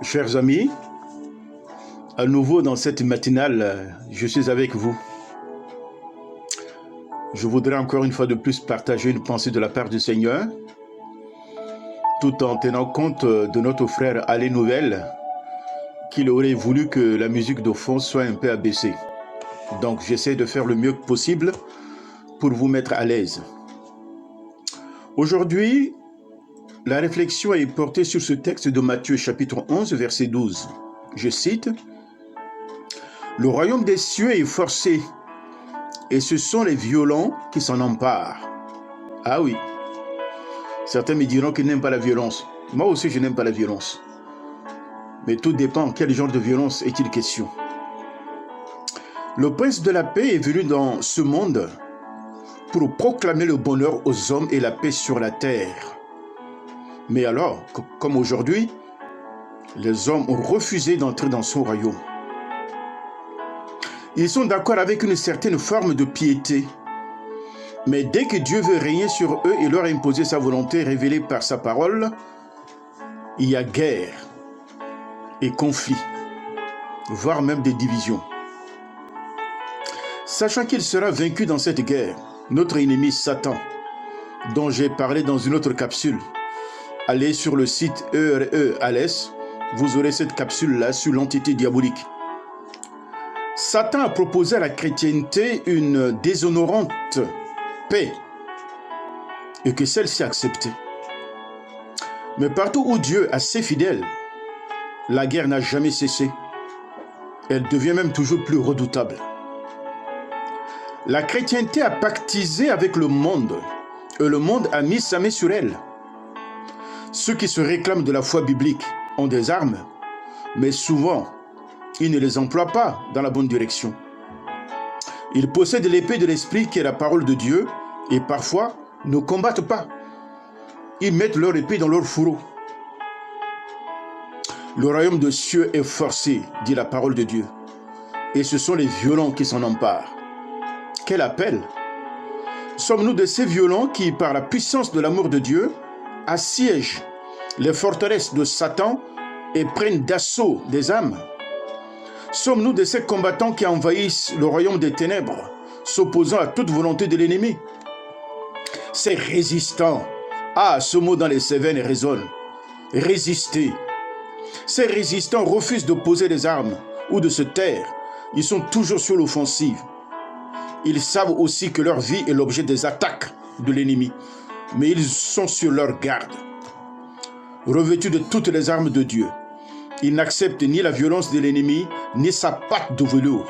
Chers amis, à nouveau dans cette matinale, je suis avec vous. Je voudrais encore une fois de plus partager une pensée de la part du Seigneur, tout en tenant compte de notre frère Allé Nouvelle, qu'il aurait voulu que la musique de fond soit un peu abaissée. Donc j'essaie de faire le mieux possible pour vous mettre à l'aise. Aujourd'hui, la réflexion est portée sur ce texte de Matthieu chapitre 11, verset 12. Je cite, « Le royaume des cieux est forcé, et ce sont les violents qui s'en emparent. » Ah oui, certains me diront qu'ils n'aiment pas la violence. Moi aussi, je n'aime pas la violence. Mais tout dépend quel genre de violence est-il question. Le prince de la paix est venu dans ce monde pour proclamer le bonheur aux hommes et la paix sur la terre. Mais alors, comme aujourd'hui, les hommes ont refusé d'entrer dans son royaume. Ils sont d'accord avec une certaine forme de piété. Mais dès que Dieu veut régner sur eux et leur imposer sa volonté révélée par sa parole, il y a guerre et conflit, voire même des divisions. Sachant qu'il sera vaincu dans cette guerre, notre ennemi Satan, dont j'ai parlé dans une autre capsule, allez sur le site ERE-ALES, vous aurez cette capsule-là sur l'entité diabolique. Satan a proposé à la chrétienté une déshonorante paix et que celle-ci a accepté. Mais partout où Dieu a ses fidèles, la guerre n'a jamais cessé. Elle devient même toujours plus redoutable. La chrétienté a pactisé avec le monde et le monde a mis sa main sur elle. Ceux qui se réclament de la foi biblique ont des armes, mais souvent, ils ne les emploient pas dans la bonne direction. Ils possèdent l'épée de l'esprit qui est la parole de Dieu et parfois ne combattent pas. Ils mettent leur épée dans leur fourreau. Le royaume des cieux est forcé, dit la parole de Dieu, et ce sont les violents qui s'en emparent. Quel appel! Sommes-nous de ces violents qui, par la puissance de l'amour de Dieu, assiègent les forteresses de Satan et prennent d'assaut des âmes? Sommes-nous de ces combattants qui envahissent le royaume des ténèbres, s'opposant à toute volonté de l'ennemi? Ces résistants, ce mot dans les Cévennes résonne, résister. Ces résistants refusent de poser les armes ou de se taire, ils sont toujours sur l'offensive. Ils savent aussi que leur vie est l'objet des attaques de l'ennemi, mais ils sont sur leur garde. Revêtus de toutes les armes de Dieu, ils n'acceptent ni la violence de l'ennemi, ni sa patte de velours.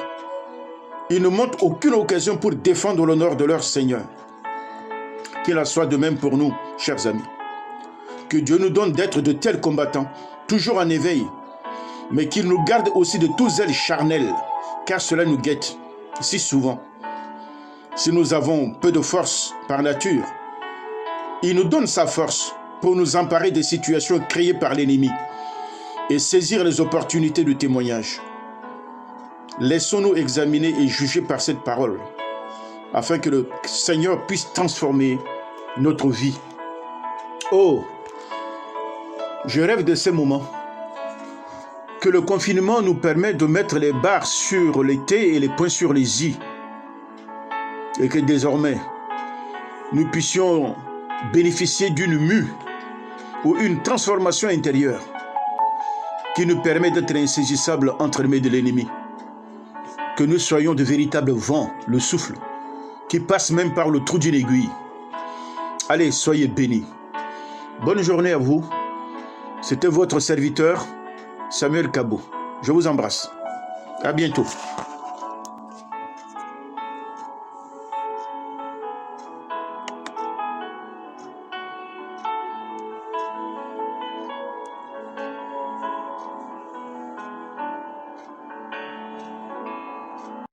Ils ne montrent aucune occasion pour défendre l'honneur de leur Seigneur. Qu'il en soit de même pour nous, chers amis. Que Dieu nous donne d'être de tels combattants, toujours en éveil, mais qu'il nous garde aussi de tous zèle charnel, car cela nous guette si souvent. Si nous avons peu de force par nature, il nous donne sa force pour nous emparer des situations créées par l'ennemi et saisir les opportunités de témoignage. Laissons-nous examiner et juger par cette parole, afin que le Seigneur puisse transformer notre vie. Oh, je rêve de ces moments, que le confinement nous permet de mettre les barres sur les T et les points sur les I, et que désormais, nous puissions bénéficier d'une mue ou une transformation intérieure qui nous permet d'être insaisissables entre les mains de l'ennemi. Que nous soyons de véritables vents, le souffle, qui passe même par le trou d'une aiguille. Allez, soyez bénis. Bonne journée à vous. C'était votre serviteur, Samuel Kabo. Je vous embrasse. À bientôt.